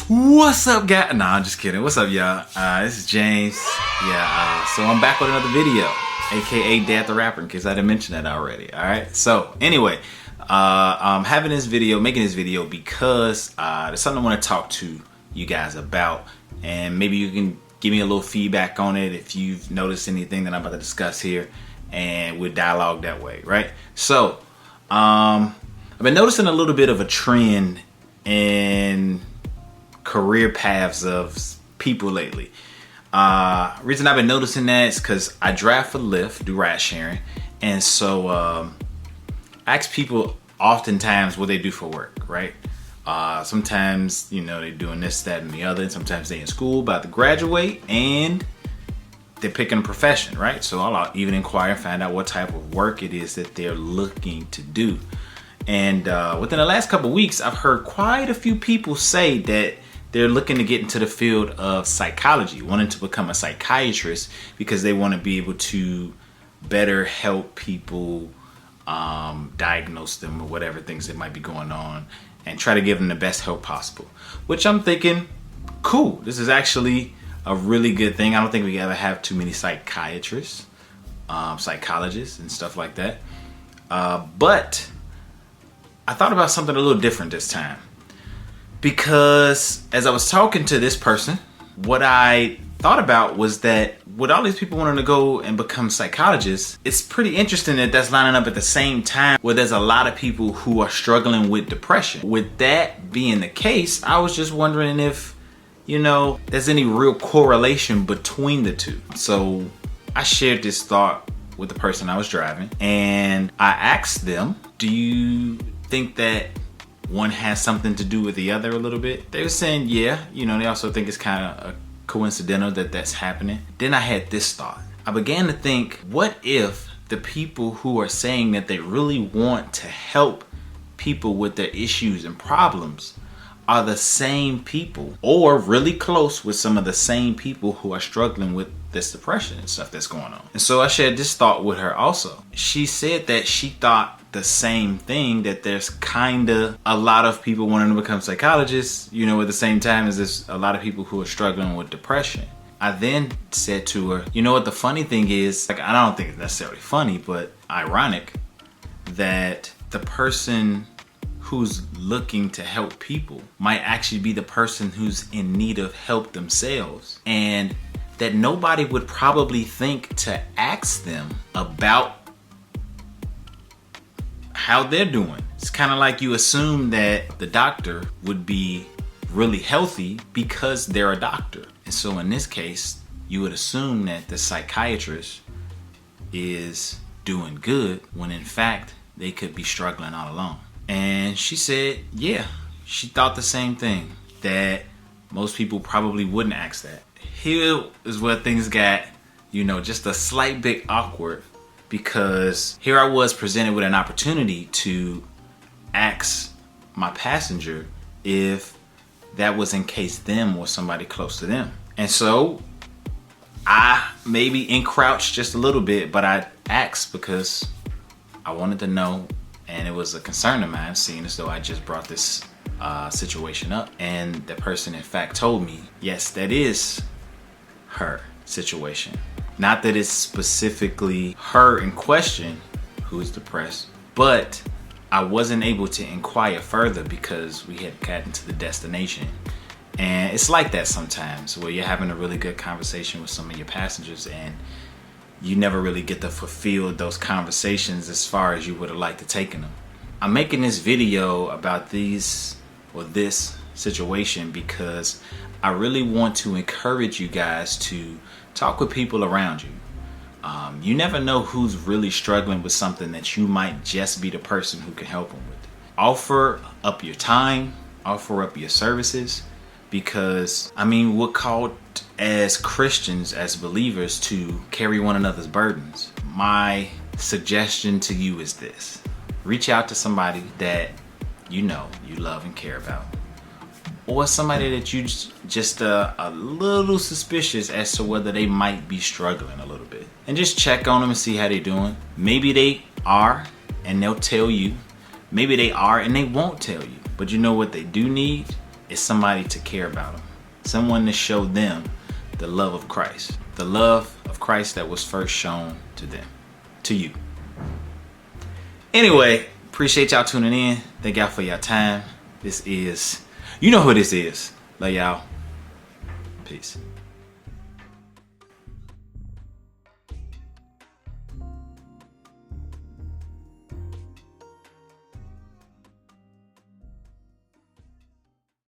What's up, guys? Nah, I'm just kidding. What's up, y'all? This is James. So I'm back with another video, aka Dad the Rapper, in case I didn't mention that already. Alright, so anyway, I'm making this video because there's something I want to talk to you guys about, and maybe you can give me a little feedback on it if you've noticed anything that I'm about to discuss here, and we'll dialogue that way, right? So, I've been noticing a little bit of a trend in career paths of people lately. Reason I've been noticing that is because I drive for Lyft, do ride sharing, and so I ask people oftentimes what they do for work, right? Sometimes, you know, they're doing this, that, and the other, and sometimes they're in school about to graduate and they're picking a profession, right? So I'll even inquire and find out what type of work it is that they're looking to do. And within the last couple of weeks, I've heard quite a few people say that they're looking to get into the field of psychology, wanting to become a psychiatrist because they want to be able to better help people diagnose them or whatever things that might be going on and try to give them the best help possible. Which I'm thinking, cool, this is actually a really good thing. I don't think we ever have too many psychiatrists, psychologists and stuff like that. But I thought about something a little different this time. Because as I was talking to this person, what I thought about was that with all these people wanting to go and become psychologists, it's pretty interesting that that's lining up at the same time where there's a lot of people who are struggling with depression. With that being the case, I was just wondering if, you know, there's any real correlation between the two. So I shared this thought with the person I was driving, and I asked them, do you think that one has something to do with the other a little bit? They were saying, yeah, you know, they also think it's kind of coincidental that that's happening. Then I had this thought. I began to think, what if the people who are saying that they really want to help people with their issues and problems are the same people, or really close with some of the same people who are struggling with this depression and stuff that's going on? And so I shared this thought with her also. She said that she thought the same thing, that there's kind of a lot of people wanting to become psychologists, you know, at the same time as there's a lot of people who are struggling with depression. I then said to her, you know what the funny thing is, like, I don't think it's necessarily funny, but ironic that the person who's looking to help people might actually be the person who's in need of help themselves, and that nobody would probably think to ask them about how they're doing. It's kind of like you assume that the doctor would be really healthy because they're a doctor. And so in this case, you would assume that the psychiatrist is doing good when in fact they could be struggling all along. And she said, yeah, she thought the same thing, that most people probably wouldn't ask that. Here is where things got, you know, just a slight bit awkward, because here I was presented with an opportunity to ask my passenger if that was in case them or somebody close to them. And so I maybe encroached just a little bit, but I asked because I wanted to know, and it was a concern of mine, seeing as though I just brought this situation up. And the person in fact told me, yes, that is her situation. Not that it's specifically her in question who is depressed, but I wasn't able to inquire further because we had gotten to the destination. And it's like that sometimes, where you're having a really good conversation with some of your passengers and you never really get to fulfill those conversations as far as you would have liked to take them. I'm making this video about this situation because I really want to encourage you guys to talk with people around you. You never know who's really struggling with something that you might just be the person who can help them with. Offer up your time, offer up your services, because I mean, we're called as Christians, as believers, to carry one another's burdens. My suggestion to you is this: reach out to somebody that you know you love and care about, or somebody that you just a little suspicious as to whether they might be struggling a little bit, and just check on them and see how they're doing. Maybe they are and they'll tell you, maybe they are and they won't tell you, but you know what they do need? is somebody to care about them, someone to show them the love of Christ, the love of Christ that was first shown to them, to you. Anyway, appreciate y'all tuning in. Thank y'all for your time. This is, you know who this is. Love y'all. Peace.